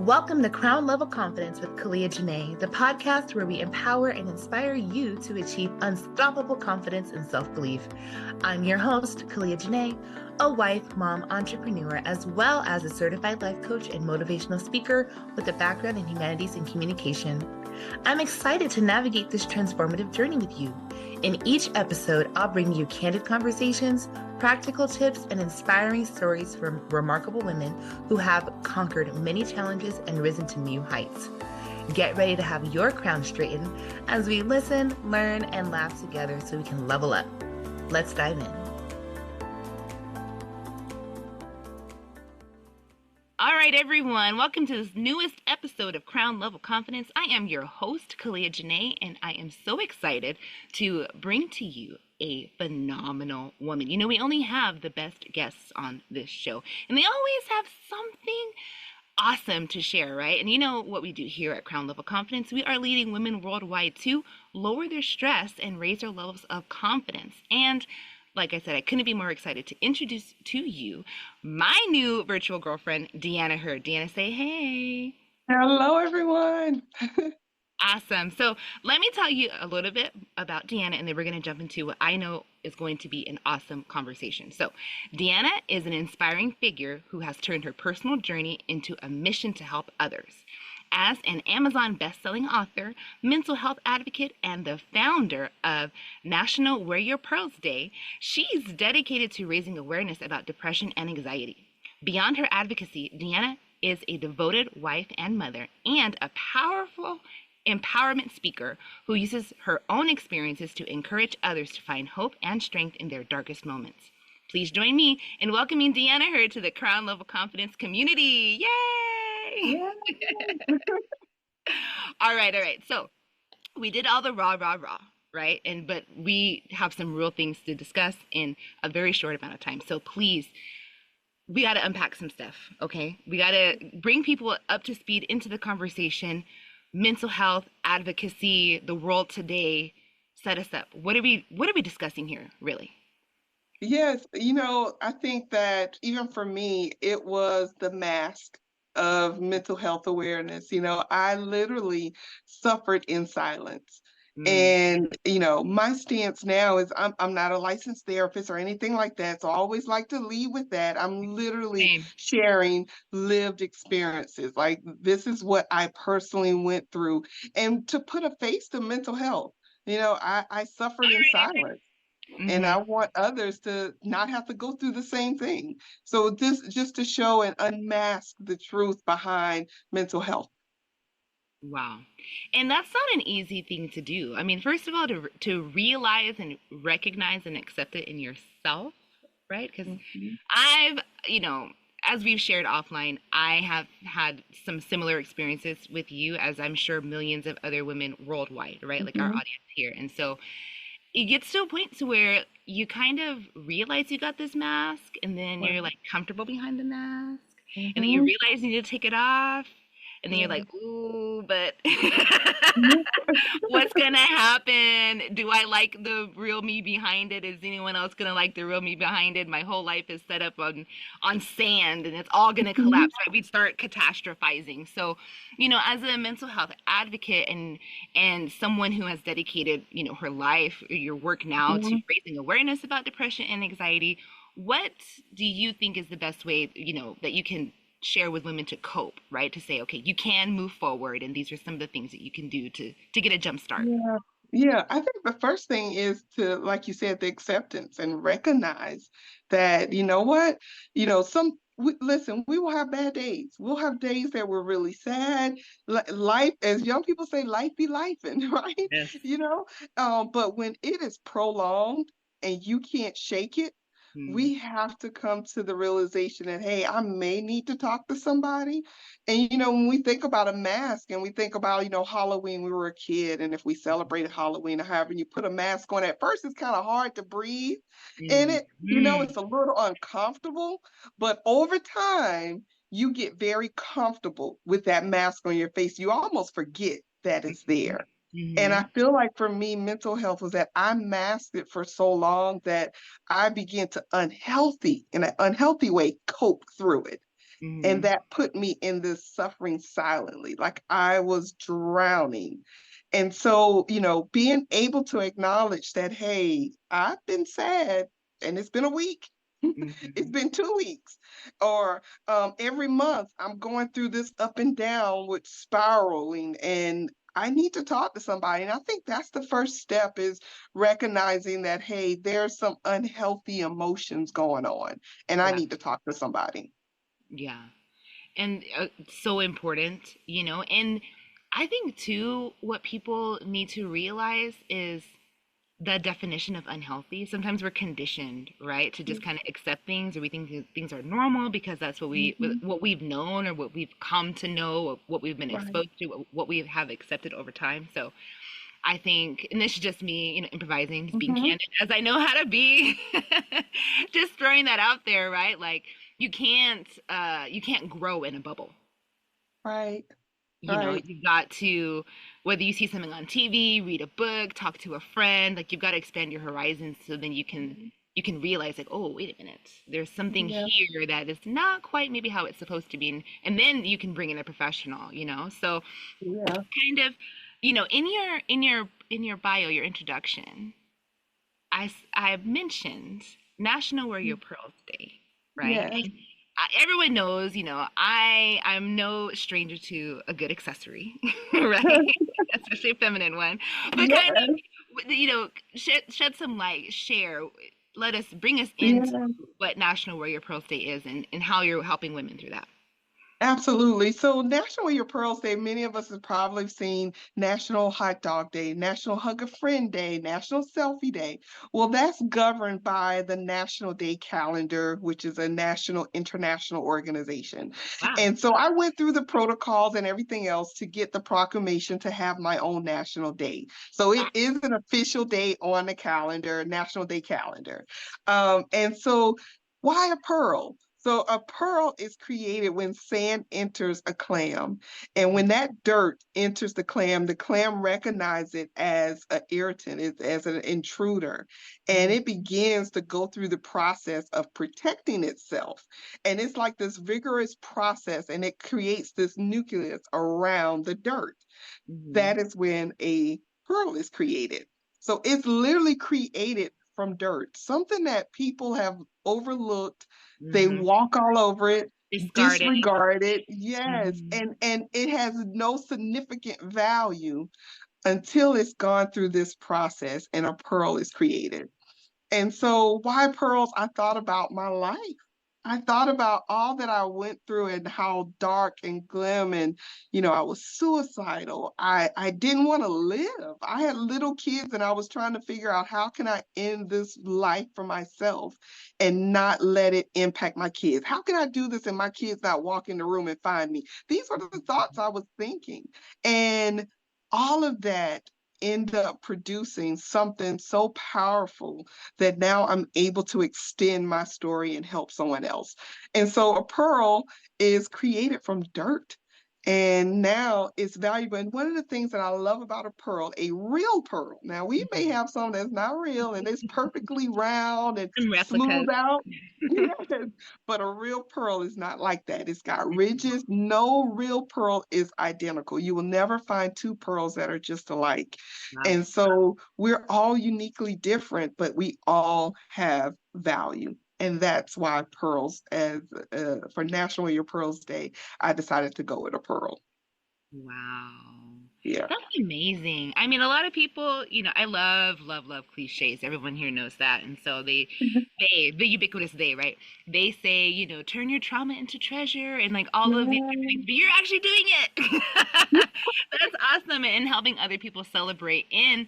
Welcome to Crown Level Confidence with Kalia Janae, the podcast where we empower and inspire you to achieve unstoppable confidence and self-belief. I'm your host, Kalia Janae, a wife, mom, entrepreneur, as well as a certified life coach and motivational speaker with a background in humanities and communication. I'm excited to navigate this transformative journey with you. In each episode, I'll bring you candid conversations, practical tips, and inspiring stories from remarkable women who have conquered many challenges and risen to new heights. Get ready to have your crown straightened as we listen, learn, and laugh together so we can level up. Let's dive in. All right, everyone, welcome to this newest episode of Crown Level Confidence. I am your host, Kalia Janae, and I am so excited to bring to you a phenomenal woman. You know, we only have the best guests on this show, and they always have something awesome to share, right? And you know what we do here at Crown Level Confidence? We are leading women worldwide to lower their stress and raise their levels of confidence. And like I said, I couldn't be more excited to introduce to you my new virtual girlfriend, DeAnna Heard. DeAnna, say hey. Hello, everyone. Awesome. So let me tell you a little bit about DeAnna, and then we're going to jump into what I know is going to be an awesome conversation. So DeAnna is an inspiring figure who has turned her personal journey into a mission to help others. As an Amazon best-selling author, mental health advocate, and the founder of National Wear Your Pearls Day, she's dedicated to raising awareness about depression and anxiety. Beyond her advocacy, DeAnna is a devoted wife and mother and a powerful empowerment speaker who uses her own experiences to encourage others to find hope and strength in their darkest moments. Please join me in welcoming DeAnna Heard to the Crown Level Confidence community. Yay! Yeah. All right. So we did all the raw, right? But we have some real things to discuss in a very short amount of time. So please, we got to unpack some stuff, okay? We got to bring people up to speed into the conversation. Mental health, advocacy, the world today, set us up. What are we discussing here, really? Yes, I think that even for me, it was the mask of mental health awareness. I literally suffered in silence. And, my stance now is I'm not a licensed therapist or anything like that. So I always like to lead with that. I'm literally Same. sharing lived experiences. Like this is what I personally went through. And to put a face to mental health, I suffered in silence. And I want others to not have to go through the same thing. So this just to show and unmask the truth behind mental health. Wow. And that's not an easy thing to do. I mean, first of all, to realize and recognize and accept it in yourself, right? Because I've, as we've shared offline, I have had some similar experiences with you, as I'm sure millions of other women worldwide, right? Like our audience here. And so it gets to a point to where you kind of realize you got this mask, and then you're like comfortable behind the mask, and then you realize you need to take it off. And then you're like, ooh, but what's gonna happen? Do I like the real me behind it? Is anyone else gonna like the real me behind it? My whole life is set up on sand, and it's all gonna collapse, right? We'd start catastrophizing. So, as a mental health advocate and someone who has dedicated, her life, your work now to raising awareness about depression and anxiety, what do you think is the best way, that you can share with women to cope, right? To say, okay, you can move forward, and these are some of the things that you can do to get a jump start. Yeah, I think the first thing is to, like you said, the acceptance and recognize that, you know what, listen, we will have bad days. We'll have days that we're really sad. Life, as young people say, life be lifing, right? Yes. But when it is prolonged and you can't shake it, we have to come to the realization that, hey, I may need to talk to somebody. And, when we think about a mask and we think about, Halloween, we were a kid, and if we celebrated Halloween or however, you put a mask on, at first it's kind of hard to breathe in it. It's a little uncomfortable, but over time, you get very comfortable with that mask on your face. You almost forget that it's there. And I feel like for me, mental health was that I masked it for so long that I began to in an unhealthy way, cope through it. And Mm-hmm. that put me in this suffering silently, like I was drowning. And so, being able to acknowledge that, hey, I've been sad and it's been a week. It's Mm-hmm. been 2 weeks. Or every month I'm going through this up and down with spiraling, and I need to talk to somebody. And I think that's the first step, is recognizing that, hey, there's some unhealthy emotions going on and I Yeah. need to talk to somebody. Yeah. And so important, and I think too, what people need to realize is the definition of unhealthy. Sometimes we're conditioned, right, to just kind of accept things, or we think things are normal because that's Mhm. what we've known, or what we've come to know, or what we've been Right. exposed to, what we have accepted over time. So I think, and this is just me, improvising, just being Hmm. candid as I know how to be, just throwing that out there, right? Like you can't grow in a bubble. Right. Right. You've got to, whether you see something on TV, read a book, talk to a friend, like you've got to expand your horizons, so then Mhm. you can realize, like, oh, wait a minute, there's something Yeah. here that is not quite maybe how it's supposed to be, and then you can bring in a professional, so Yeah. kind of, in your bio, your introduction, I mentioned National Wear Your Pearls Day, right? Yes. And everyone knows, I'm no stranger to a good accessory, right? Especially a feminine one. But kind Yes. of, shed some light, share, bring us into Yeah. what National Wear Your Pearls Day is, and how you're helping women through that. Absolutely. So National Wear Your Pearls Day, many of us have probably seen National Hot Dog Day, National Hug a Friend Day, National Selfie Day. Well, that's governed by the National Day calendar, which is a national international organization. Wow. And so I went through the protocols and everything else to get the proclamation to have my own national day. So it is an official day on the calendar, National Day calendar. And so why a pearl? So a pearl is created when sand enters a clam. And when that dirt enters the clam recognizes it as an irritant, as an intruder. And Mm-hmm. it begins to go through the process of protecting itself. And it's like this vigorous process, and it creates this nucleus around the dirt. Mm-hmm. That is when a pearl is created. So it's literally created from dirt, something that people have overlooked. They Mm-hmm. walk all over it, Discarded. disregard it. Yes, Mm-hmm. and it has no significant value until it's gone through this process and a pearl is created. And so, why pearls? I thought about my life. I thought about all that I went through and how dark and glim, and I was suicidal. I didn't want to live. I had little kids and I was trying to figure out, how can I end this life for myself and not let it impact my kids? How can I do this and my kids not walk in the room and find me? These were the thoughts I was thinking. And all of that end up producing something so powerful that now I'm able to extend my story and help someone else. And so a pearl is created from dirt. And now it's valuable. And one of the things that I love about a pearl, a real pearl, now we may Mm-hmm. have some that's not real and it's perfectly round and Some replicas. smooth out. Yes, but a real pearl is not like that. It's got ridges. No real pearl is identical. You will never find two pearls that are just alike. Wow. And so we're all uniquely different, but we all have value. And that's why pearls, as for National Wear Your Pearls Day, I decided to go with a pearl. Wow. Yeah. That's amazing. I mean, a lot of people, I love, love, love cliches. Everyone here knows that. And so the ubiquitous they, right? They say, turn your trauma into treasure, and like all of these different things, Yeah. but you're actually doing it. That's awesome. And helping other people celebrate in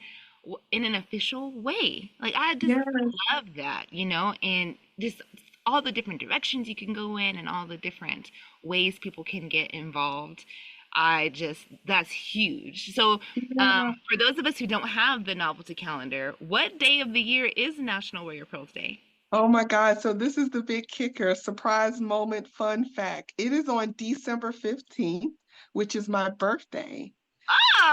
an official way. Like, I just Yes. love that, and just all the different directions you can go in, and all the different ways people can get involved. That's huge. So, Yeah. for those of us who don't have the novelty calendar, what day of the year is National Wear Your Pearls Day? Oh my God. So this is the big kicker, surprise moment, fun fact. It is on December 15th, which is my birthday.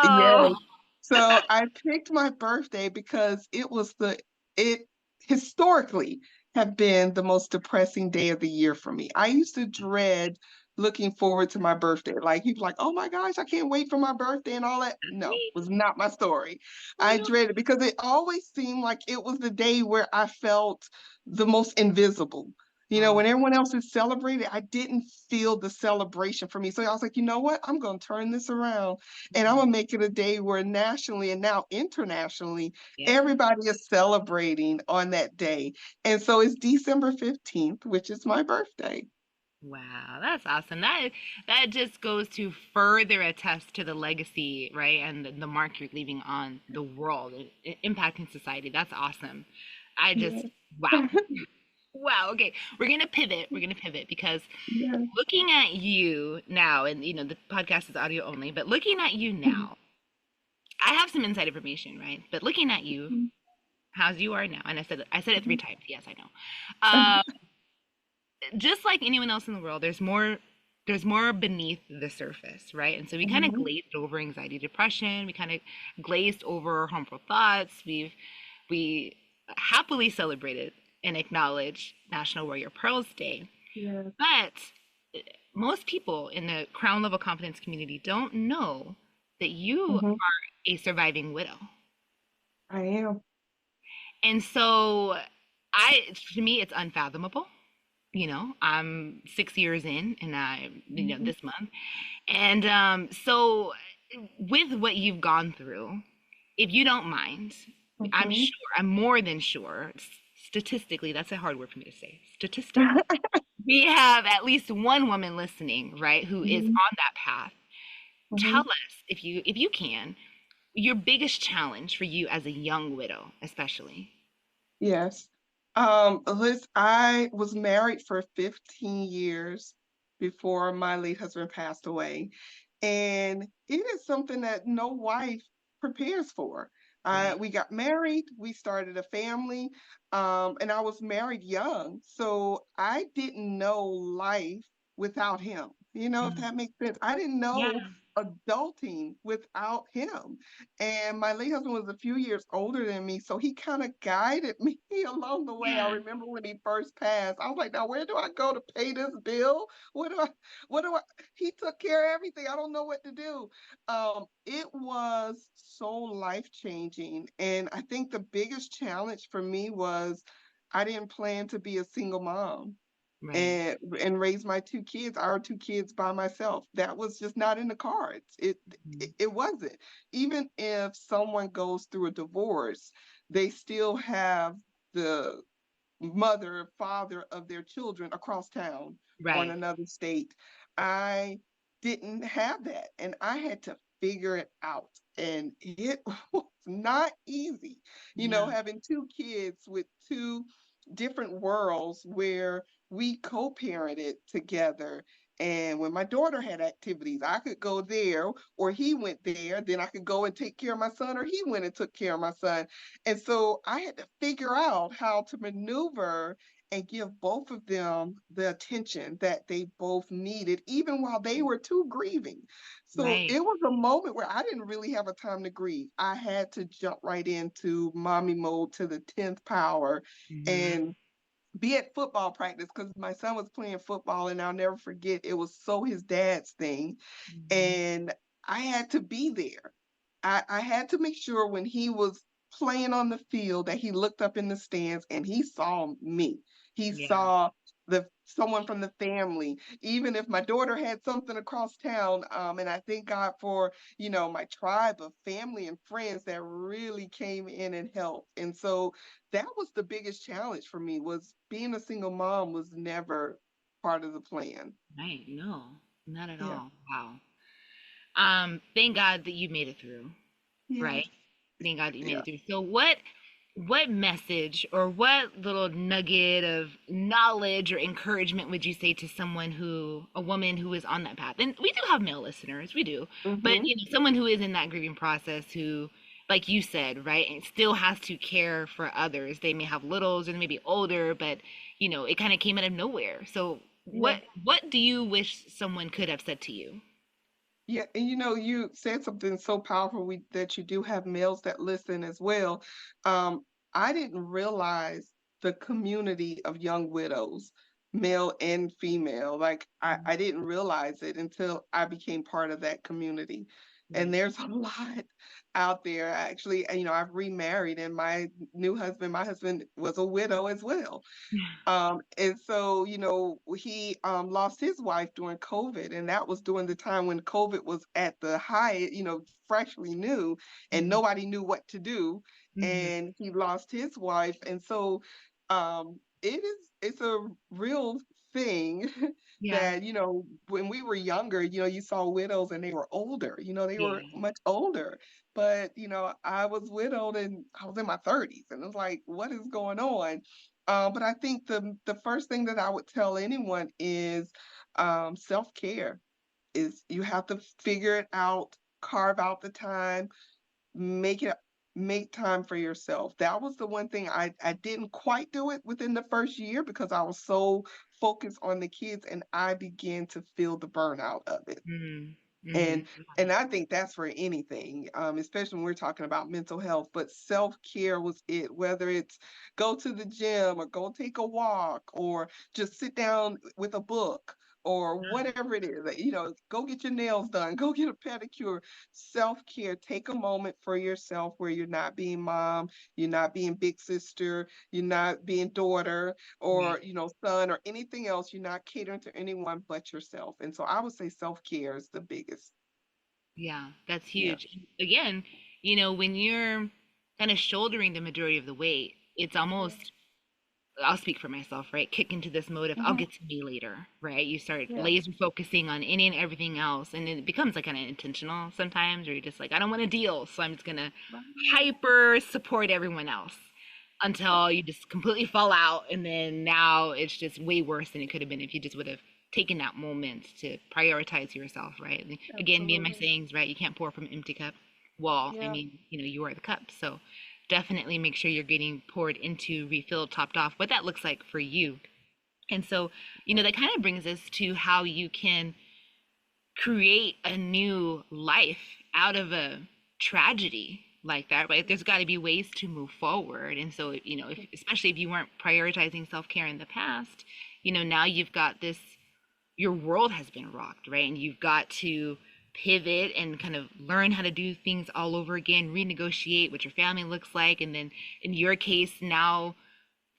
Yes. Oh, So I picked my birthday because it historically, have been the most depressing day of the year for me. I used to dread looking forward to my birthday. Like people like, oh my gosh, I can't wait for my birthday and all that. That's No, me. was not my story. I I know. dreaded because it always seemed like it was the day where I felt the most invisible. Oh, When everyone else is celebrating, I didn't feel the celebration for me. So I was like, you know what? I'm going to turn this around and I'm mhm. going to make it a day where nationally and now internationally, Yeah. everybody is celebrating on that day. And so it's December 15th, which is my birthday. Wow, that's awesome. That just goes to further attest to the legacy, right, and the mark you're leaving on the world, impacting society. That's awesome. I just Yeah. wow. Wow. Okay, we're gonna pivot. We're gonna pivot because Yeah. looking at you now, and the podcast is audio only, but looking at you now, I have some inside information, right? But looking at you, how's you are now, and I said it 3 times. Yes, I know. Just like anyone else in the world, there's more beneath the surface, right? And so we kind of Mhm. glazed over anxiety, depression. We kind of glazed over harmful thoughts. We happily celebrated and acknowledged National Warrior Pearls Day. Yeah. But most people in the crown level confidence community don't know that you Mhm. are a surviving widow. I am. And so to me, it's unfathomable. I'm 6 years in, and Mhm. this month. And so with what you've gone through, if you don't mind, Mhm. I'm more than sure, statistically, that's a hard word for me to say. Statistically, we have at least one woman listening, right, who is Mhm. on that path. Tell Mhm. us, if you can, your biggest challenge for you as a young widow, especially. Yes. Liz, I was married for 15 years before my late husband passed away. And it is something that no wife prepares for. Right. We got married, we started a family, and I was married young. So I didn't know life without him, if Mm. that makes sense. I didn't Yeah. know adulting without him. And my late husband was a few years older than me, so he kind of guided me along the way. I Yeah. remember when he first passed, I was like, now where do I go to pay this bill? What do I, he took care of everything. I don't know what to do. It was so life-changing. And I think the biggest challenge for me was I didn't plan to be a single mom Right. and raise my two kids, our two kids by myself. That was just not in the cards. Mm. It wasn't. Even if someone goes through a divorce, they still have the mother, father of their children across town or in Right. another state. I didn't have that, and I had to figure it out. And it was not easy, Yeah. having two kids with two different worlds where we co-parented together. And when my daughter had activities, I could go there, or he went there. Then I could go and take care of my son, or he went and took care of my son. And so I had to figure out how to maneuver and give both of them the attention that they both needed, even while they were too grieving. So Right. it was a moment where I didn't really have a time to grieve. I had to jump right into mommy mode to the 10th power Hmm. and be at football practice because my son was playing football, and I'll never forget, it was so his dad's thing. Hmm. And I had to be there. I had to make sure when he was playing on the field that he looked up in the stands and he saw me. He Yeah. saw the someone from the family. Even if my daughter had something across town, and I thank God for my tribe of family and friends that really came in and helped. And so that was the biggest challenge for me, was being a single mom was never part of the plan. Right. No, not at Yeah. all. Wow. Thank God that you made it through, right? Yes. Thank God that you made Yeah. it through. So what message or what little nugget of knowledge or encouragement would you say to a woman who is on that path? And we do have male listeners, we do, but Hmm. someone who is in that grieving process who, like you said, right, and still has to care for others. They may have littles or they may be older, but it kind of came out of nowhere. So Yeah. what do you wish someone could have said to you? Yeah, and you said something so powerful, that you do have males that listen as well. I didn't realize the community of young widows, male and female. Like I didn't realize it until I became part of that community. And Right. there's a lot out there. Actually, I've remarried, and my husband was a widow as well. And so, he lost his wife during COVID, and that was during the time when COVID was at the high, freshly new, and Mm-hmm. nobody knew what to do. Mm-hmm. And he lost his wife. And so it's a real thing Yeah. that, when we were younger, you saw widows and they were older, they were Yeah. much older. But, I was widowed and I was in my 30s, and it's like, what is going on? But I think the first thing that I would tell anyone is self-care. Is you have to figure it out, carve out the time, make it make time for yourself. That was the one thing I didn't quite do it within the first year because I was so focused on the kids, and I began to feel the burnout of it. Mm-hmm. And Mm-hmm. and I think that's for anything, especially when we're talking about mental health. But self-care was it, whether it's go to the gym or go take a walk or just sit down with a book or whatever it is. Like, go get your nails done, go get a pedicure. Self-care, take a moment for yourself where you're not being mom, you're not being big sister, you're not being daughter Right. or, son or anything else. You're not catering to anyone but yourself. And so I would say self-care is the biggest. Yeah, that's Yeah. huge. Again, when you're kind of shouldering the majority of the weight, it's Yeah. almost, I'll speak for myself, right? Kick into this mode of I'll Mhm. get to me later, right? You start Yeah. laser focusing on any and everything else, and it becomes like kind of intentional sometimes, where you're just like, I don't want to deal, so I'm just gonna Right. hyper support everyone else until you just completely fall out, and then now it's just way worse than it could have been if you just would have taken that moment to prioritize yourself, right? Again, me and my Absolutely. sayings, right? You can't pour from an empty cup. Well, I Yeah. mean, you are the cup, so definitely make sure you're getting poured into, refilled, topped off, what that looks like for you. And so, that kind of brings us to how you can create a new life out of a tragedy like that, right? There's got to be ways to move forward. And so, if, especially if you weren't prioritizing self-care in the past, now you've got this, your world has been rocked, right? And you've got to pivot and kind of learn how to do things all over again, renegotiate what your family looks like. And then in your case, now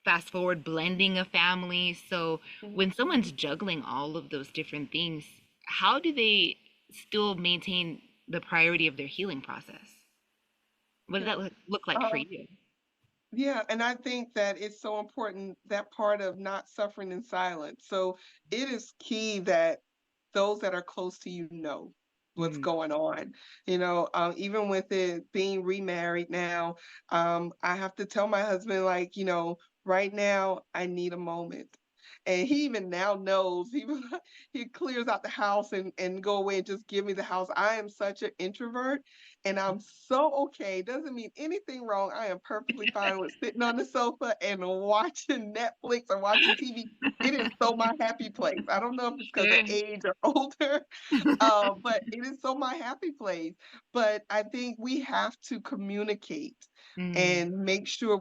fast forward, blending a family. So when someone's Mhm. juggling all of those different things, how do they still maintain the priority of their healing process? What does Yeah. that look like for Um, you? yeah, and I think that it's so important, that part of not suffering in silence. So it is key that those that are close to you know what's Mm-hmm. going on. Even with it being remarried now, I have to tell my husband, like, right now I need a moment. And he even now knows, he clears out the house and go away and just give me the house. I am such an introvert, and I'm so okay. Doesn't mean anything wrong. I am perfectly fine with sitting on the sofa and watching Netflix or watching TV. It is so my happy place. I don't know if it's because of Sure. age or older, but it is so my happy place. But I think we have to communicate Mm-hmm. and make sure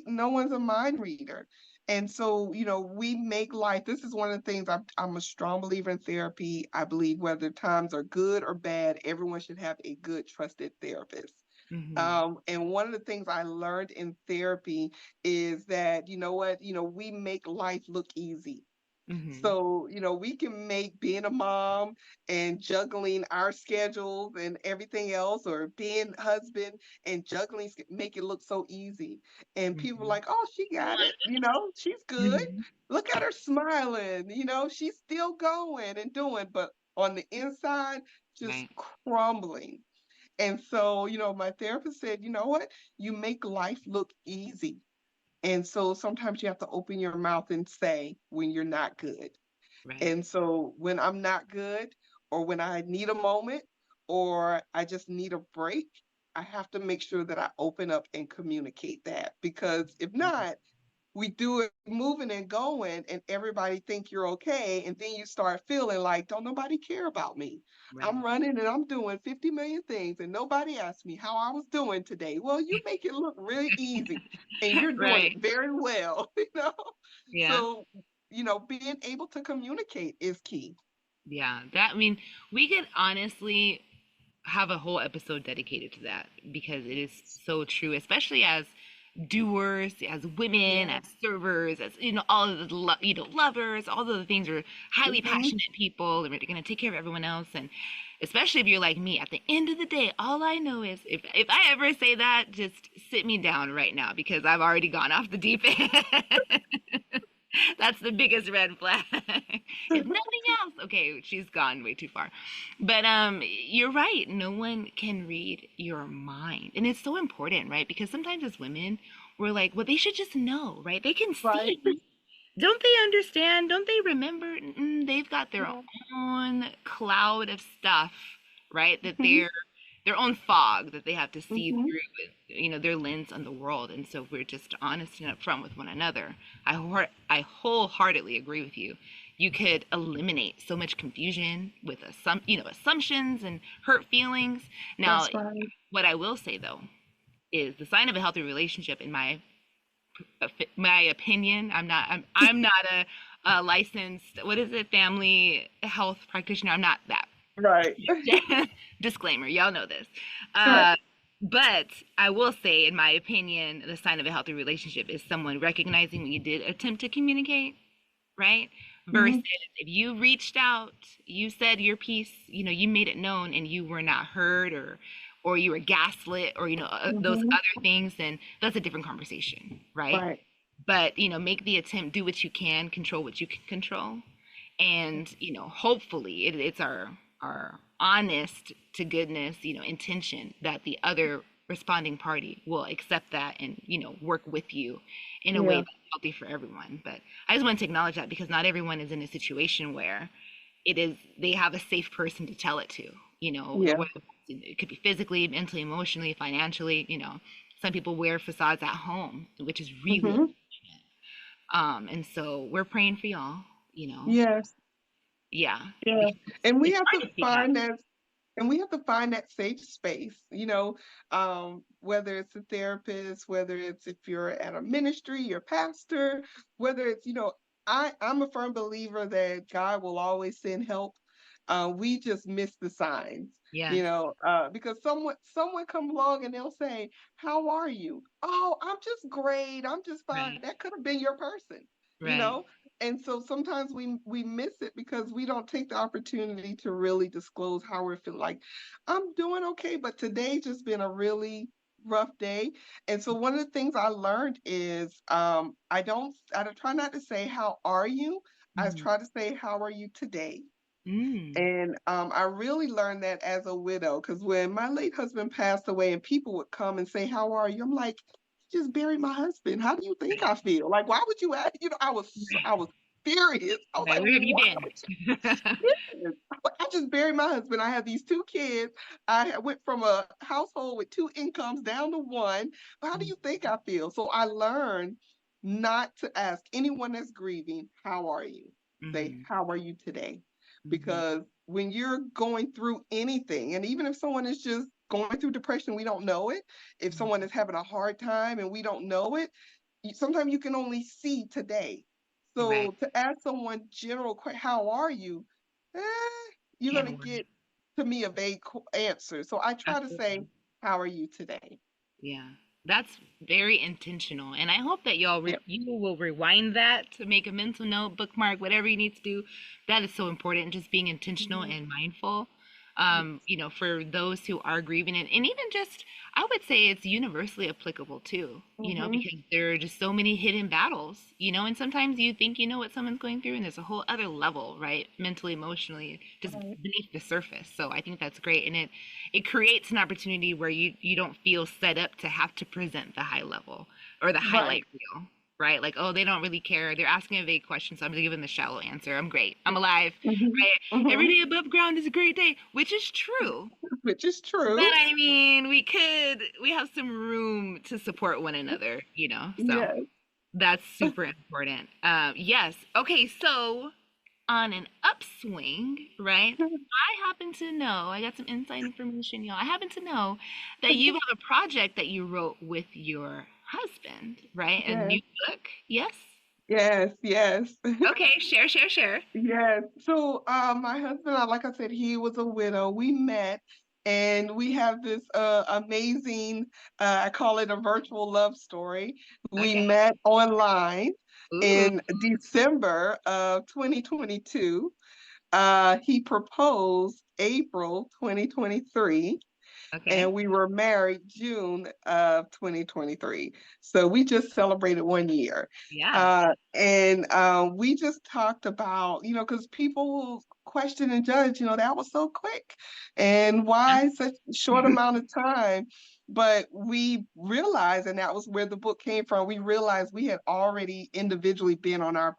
no one's a mind reader. And so, we make life. This is one of the things I'm a strong believer in therapy. I believe whether times are good or bad, everyone should have a good, trusted therapist. Mm-hmm. And one of the things I learned in therapy is that, you know what, we make life look easy. Mm-hmm. So, we can make being a mom and juggling our schedules and everything else, or being husband and juggling, make it look so easy. And people are Mm-hmm. like, oh, she got it. She's good. Mm-hmm. Look at her smiling. She's still going and doing, but on the inside, just Right. crumbling. And so, my therapist said, you know what? You make life look easy. And so sometimes you have to open your mouth and say when you're not good. Right. And so when I'm not good, or when I need a moment, or I just need a break, I have to make sure that I open up and communicate that. Because if Mm-hmm. not, we do it moving and going, and everybody think you're okay, and then you start feeling like, don't nobody care about me. I'm Right. running and I'm doing 50 million things, and nobody asked me how I was doing today. Well, you make it look really easy, and you're doing it Right. very well, you know. Yeah. So, being able to communicate is key. Yeah. That, I mean, we could honestly have a whole episode dedicated to that because it is so true, especially as doers, as women, Yeah. as servers, as all of the lovers, all of the things are highly Hmm. passionate people and we're going to take care of everyone else. And especially if you're like me, at the end of the day, all I know is if I ever say that, just sit me down right now because I've already gone off the deep end. That's the biggest red flag. If nothing else, okay, she's gone way too far. But you're right. No one can read your mind. And it's so important, right? Because sometimes as women, we're like, well, they should just know, right? They can Right. see. Don't they understand? Don't they remember? They've got their Yeah. own cloud of stuff, right? That Hmm. they're their own fog that they have to see Hmm. through with, their lens on the world. And so if we're just honest and upfront with one another, I wholeheartedly agree with you. You could eliminate so much confusion with assumptions and hurt feelings. Now, That's right. what I will say though is the sign of a healthy relationship, in my opinion. I'm not a licensed, what is it, family health practitioner. I'm not that. Right. Disclaimer, y'all know this. Right. Uh, but I will say, in my opinion, the sign of a healthy relationship is someone recognizing when you did attempt to communicate, right? Versus Hmm. if you reached out, you said your piece, you made it known and you were not heard, or you were gaslit, or those Hmm. other things, then that's a different conversation, right? Right. But make the attempt, do what you can, control what you can control, and hopefully it's our honest to goodness intention that the other responding party will accept that and work with you in a way Yeah. that's healthy for everyone. But I just want to acknowledge that because not everyone is in a situation where they have a safe person to tell it to, Yeah. whether it could be physically, mentally, emotionally, financially. Some people wear facades at home, which is really Hmm. and so we're praying for y'all, Yes. yeah, Yeah. because And we it's have hard to to speak up. find that And we have to find that safe space, whether it's a therapist, whether it's if you're at a ministry, your pastor, whether it's, I'm a firm believer that God will always send help. We just miss the signs, Yes, because someone come along and they'll say, "How are you?" "Oh, I'm just great. I'm just fine." right, That could have been your person, you right. know. And so sometimes we miss it because we don't take the opportunity to really disclose how we're feeling. Like, I'm doing okay, but today just been a really rough day. And so one of the things I learned is I don't try not to say how are you. I Mhm. try to say how are you today. Mm. And I really learned that as a widow, because when my late husband passed away and people would come and say, "How are you?" I'm like, "You just buried my husband. How do you think I feel?" Like, why would you ask? I was furious. I was Right, like, where have you "Why been? would you?" Yes. I just buried my husband. I have these two kids. Went from a household with two incomes down to one. How do you think I feel? So I learned not to ask anyone that's grieving, "How are you?" Say, Hmm. "How are you today?" Hmm. Because when you're going through anything, and even if someone is just going through depression, we don't know it. If someone is having a hard time and we don't know it, sometimes you can only see today. Right. So to ask someone general, how are you? Eh, you're Can gonna of worms. get to me a vague answer. So I try to say, Absolutely. "How are you today?" Yeah, that's very intentional, and I hope that y'all Yeah. you will rewind that to make a mental note, bookmark, whatever you need to do. That is so important, just being intentional Mhm. and mindful. Yes. For those who are grieving, and even just, I would say it's universally applicable too. Hmm. Because there are just so many hidden battles. And sometimes you think you know what someone's going through, and there's a whole other level, right? Mentally, emotionally, just Right. beneath the surface. So I think that's great, and it creates an opportunity where you don't feel set up to have to present the high level or the Right. highlight reel, right? Like, oh, they don't really care, they're asking a vague question, so I'm gonna give them the shallow answer. I'm great, I'm alive, Hmm. right? Every Hmm. day above ground is a great day, which is true. Which is But true. I mean, we have some room to support one another, so Yes. That's super important. Yes. Okay. So on an upswing, right? I happen to know, I got some inside information, y'all. I happen to know that you have a project that you wrote with your husband, right? A Yes, new book. Yes? yes, yes. Okay, share, share, share. Yes. So, my husband, like I said, he was a widow. We met and we have this amazing, I call it a virtual love story. We Okay. met online Ooh, in December of 2022. He proposed April 2023 okay. and we were married June of 2023. So we just celebrated 1 year. Yeah. We just talked about, because people will question and judge, that was so quick and why such a short amount of time. But we realized, and that was where the book came from, we realized we had already individually been on our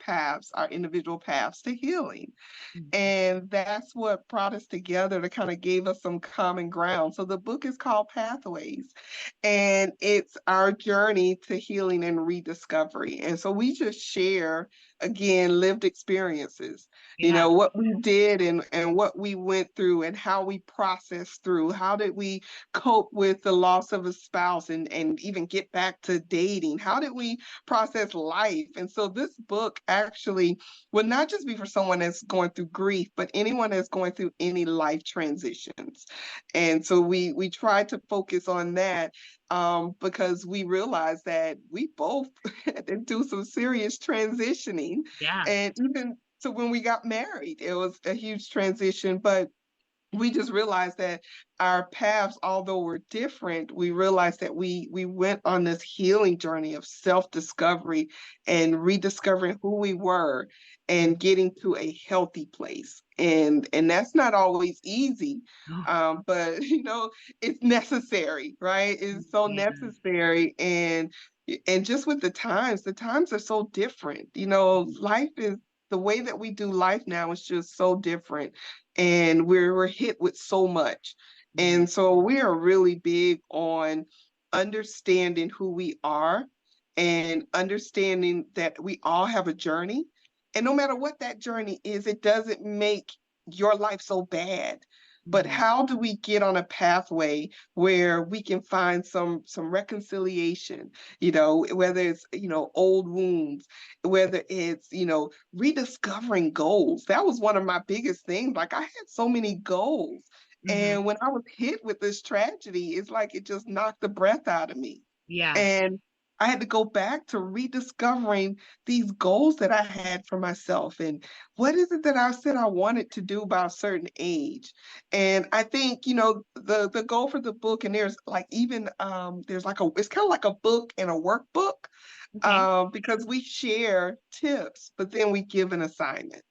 individual paths to healing. Mhm. And that's what brought us together to kind of gave us some common ground. So the book is called Pathways, and it's our journey to healing and rediscovery. And so we just share, again, lived experiences, Yeah. what we did and what we went through and how we processed through. How did we cope with the loss of a spouse and even get back to dating? How did we process life? And so this book actually would not just be for someone that's going through grief, but anyone that's going through any life transitions. And so we try to focus on that because we realize that we both had to do some serious transitioning. Yeah. And even so when we got married, it was a huge transition, but we just realized that our paths, although we're different, we realized that we went on this healing journey of self-discovery and rediscovering who we were and getting to a healthy place. And that's not always easy, Oh, but it's necessary, right? It's so yeah. necessary. And just with the times are so different. Life is the way that we do life now is just so different and we're hit with so much. Mhm. And so we are really big on understanding who we are and understanding that we all have a journey. And no matter what that journey is, it doesn't make your life so bad. But Mhm. how do we get on a pathway where we can find some reconciliation, whether it's, old wounds, whether it's, rediscovering goals. That was one of my biggest things. Like I had so many goals. Mhm. And when I was hit with this tragedy, it's like it just knocked the breath out of me. Yeah. And I had to go back to rediscovering these goals that I had for myself. And what is it that I said I wanted to do by a certain age? And I think, the goal for the book, and there's like even there's like it's kind of like a book and a workbook Okay. because we share tips, but then we give an assignment.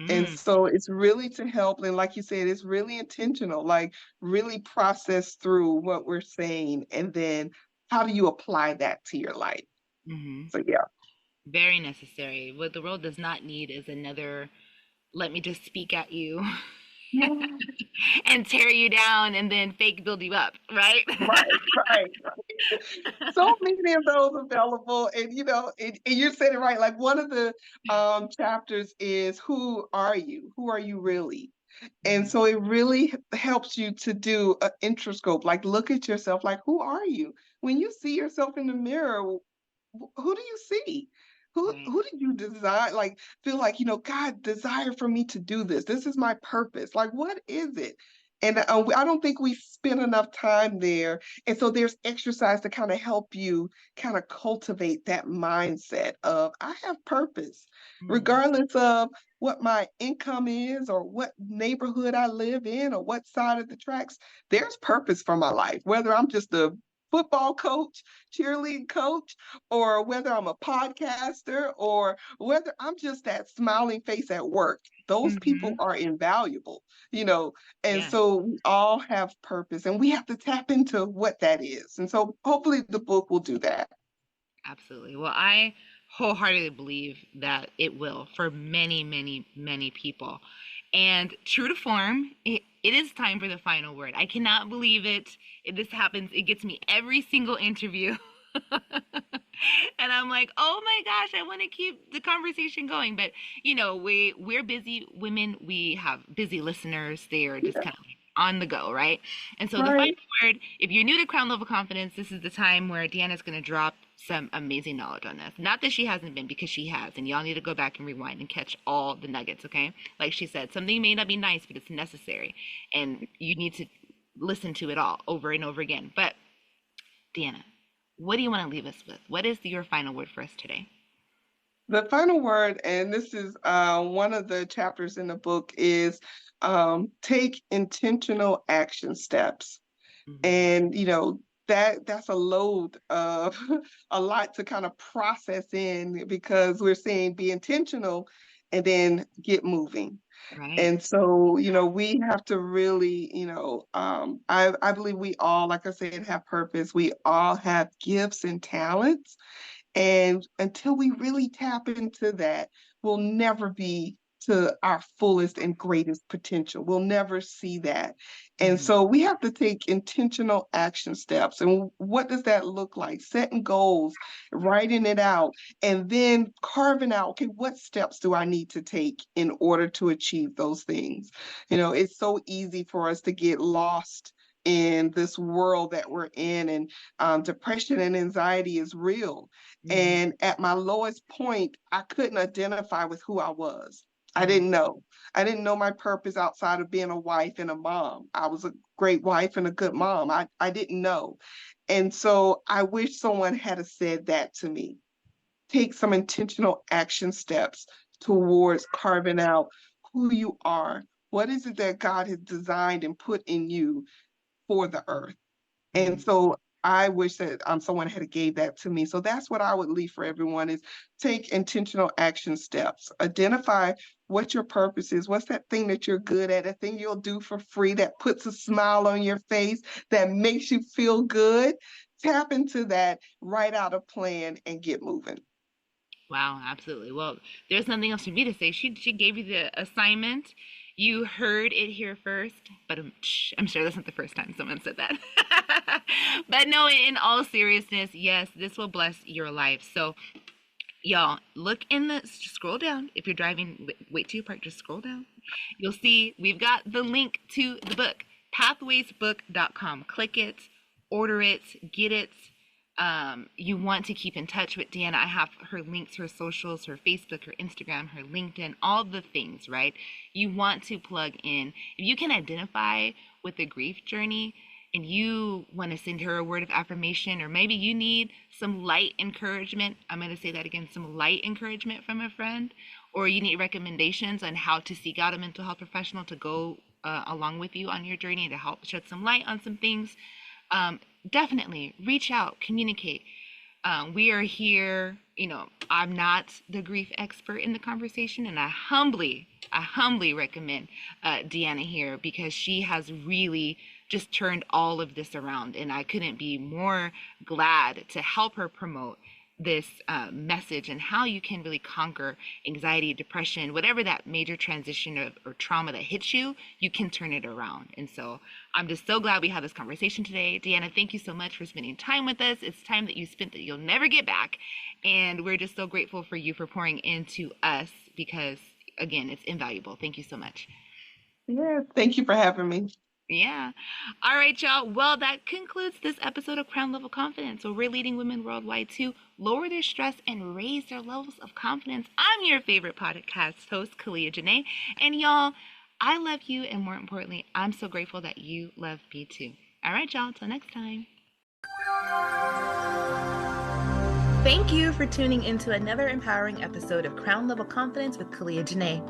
And Mm. so it's really to help. And like you said, it's really intentional, like really process through what we're saying. And then how do you apply that to your life? Mhm. So, yeah. Very necessary. What the world does not need is another let me just speak at you Yeah, and tear you down and then fake build you up, right? right, right. So many of those available. And, and you're saying it right. Like one of the chapters is who are you? Who are you really? And Mhm. so it really helps you to do an introscope, like look at yourself, like who are you? When you see yourself in the mirror, who do you see? Who Right. who did you desire? Like feel like God desire for me to do this. This is my purpose. Like what is it? And I don't think we spend enough time there. And so there's exercise to kind of help you kind of cultivate that mindset of I have purpose, Mhm. regardless of what my income is or what neighborhood I live in or what side of the tracks. There's purpose for my life, whether I'm just a football coach, cheerleading coach, or whether I'm a podcaster, or whether I'm just that smiling face at work. Those people Mhm. are invaluable, you know, and Yeah, so we all have purpose and we have to tap into what that is. And so hopefully the book will do that. absolutely. Well, I wholeheartedly believe that it will for many, many, many people. And true to form, it is time for the final word. I cannot believe it. This happens. It gets me every single interview. And I'm like, oh my gosh, I want to keep the conversation going. But we're busy women. We have busy listeners. They are just kind of on the go, right? And so the final Right. word, if you're new to Crown Level Confidence, this is the time where Deanna's going to drop some amazing knowledge on this. Not that she hasn't been, because she has, and y'all need to go back and rewind and catch all the nuggets, okay? Like she said, something may not be nice, but it's necessary, and you need to listen to it all over and over again. But Deanna, what do you want to leave us with? What is your final word for us today? The final word, and this is one of the chapters in the book, is take intentional action steps. Mm-hmm. And that's a load of a lot to kind of process in, because we're saying be intentional and then get moving. Right. And so, we have to really, I believe we all, like I said, have purpose. We all have gifts and talents. And until we really tap into that, we'll never be to our fullest and greatest potential. We'll never see that. And Mm-hmm. so we have to take intentional action steps. And what does that look like? Setting goals, writing it out, and then carving out, okay, what steps do I need to take in order to achieve those things? It's so easy for us to get lost in this world that we're in, and depression and anxiety is real. Mm-hmm. And at my lowest point, I couldn't identify with who I was. I Mm-hmm. didn't know. I didn't know my purpose outside of being a wife and a mom. I was a great wife and a good mom. I didn't know. And so I wish someone had said that to me. Take some intentional action steps towards carving out who you are. What is it that God has designed and put in you for the earth? And Mm-hmm. so I wish that someone had gave that to me. So that's what I would leave for everyone, is take intentional action steps. Identify what your purpose is. What's that thing that you're good at, a thing you'll do for free that puts a smile on your face, that makes you feel good? Tap into that, write out a plan, and get moving. Wow, absolutely. Well, there's nothing else for me to say. She gave you the assignment. You heard it here first, but I'm sure that's not the first time someone said that. But no, in all seriousness, yes, this will bless your life. So, y'all, look in the scroll down. If you're driving, wait till you park, just scroll down. You'll see we've got the link to the book, pathwaysbook.com. Click it, order it, get it. You want to keep in touch with Deanna. I have her links, her socials, her Facebook, her Instagram, her LinkedIn, all the things, right? You want to plug in. If you can identify with the grief journey and you want to send her a word of affirmation, or maybe you need some light encouragement, I'm going to say that again, some light encouragement from a friend, or you need recommendations on how to seek out a mental health professional to go along with you on your journey to help shed some light on some things, definitely reach out, communicate. We are here. I'm not the grief expert in the conversation, and I humbly recommend DeAnna here, because she has really just turned all of this around, and I couldn't be more glad to help her promote this message and how you can really conquer anxiety, depression, whatever that major transition or trauma that hits you, you can turn it around. And so I'm just so glad we had this conversation today. DeAnna, thank you so much for spending time with us. It's time that you spent that you'll never get back. And we're just so grateful for you for pouring into us, because, again, it's invaluable. Thank you so much. Yeah, thank you for having me. Yeah. All right, y'all. Well, that concludes this episode of Crown Level Confidence, where we're leading women worldwide to lower their stress and raise their levels of confidence. I'm your favorite podcast host, Kalia Janae. And y'all, I love you. And more importantly, I'm so grateful that you love me too. All right, y'all. Till next time. Thank you for tuning into another empowering episode of Crown Level Confidence with Kalia Janae.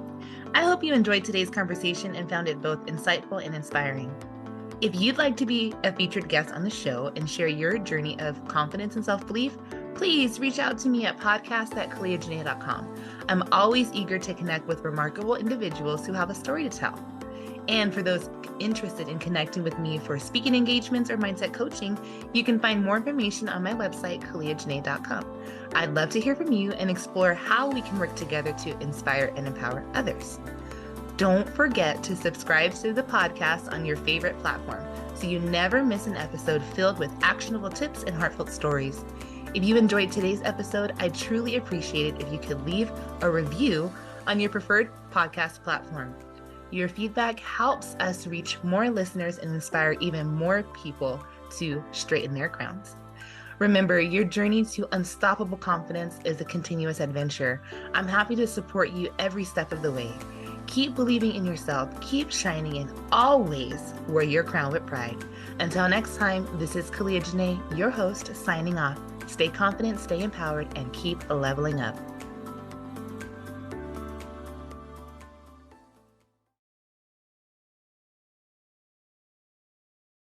I hope you enjoyed today's conversation and found it both insightful and inspiring. If you'd like to be a featured guest on the show and share your journey of confidence and self-belief, please reach out to me at podcast@kaliajanae.com. I'm always eager to connect with remarkable individuals who have a story to tell. And for those interested in connecting with me for speaking engagements or mindset coaching, you can find more information on my website, kaliajanae.com. I'd love to hear from you and explore how we can work together to inspire and empower others. Don't forget to subscribe to the podcast on your favorite platform so you never miss an episode filled with actionable tips and heartfelt stories. If you enjoyed today's episode, I'd truly appreciate it if you could leave a review on your preferred podcast platform. Your feedback helps us reach more listeners and inspire even more people to straighten their crowns. Remember, your journey to unstoppable confidence is a continuous adventure. I'm happy to support you every step of the way. Keep believing in yourself, keep shining, and always wear your crown with pride. Until next time, this is Kalia Janae, your host, signing off. Stay confident, stay empowered, and keep leveling up.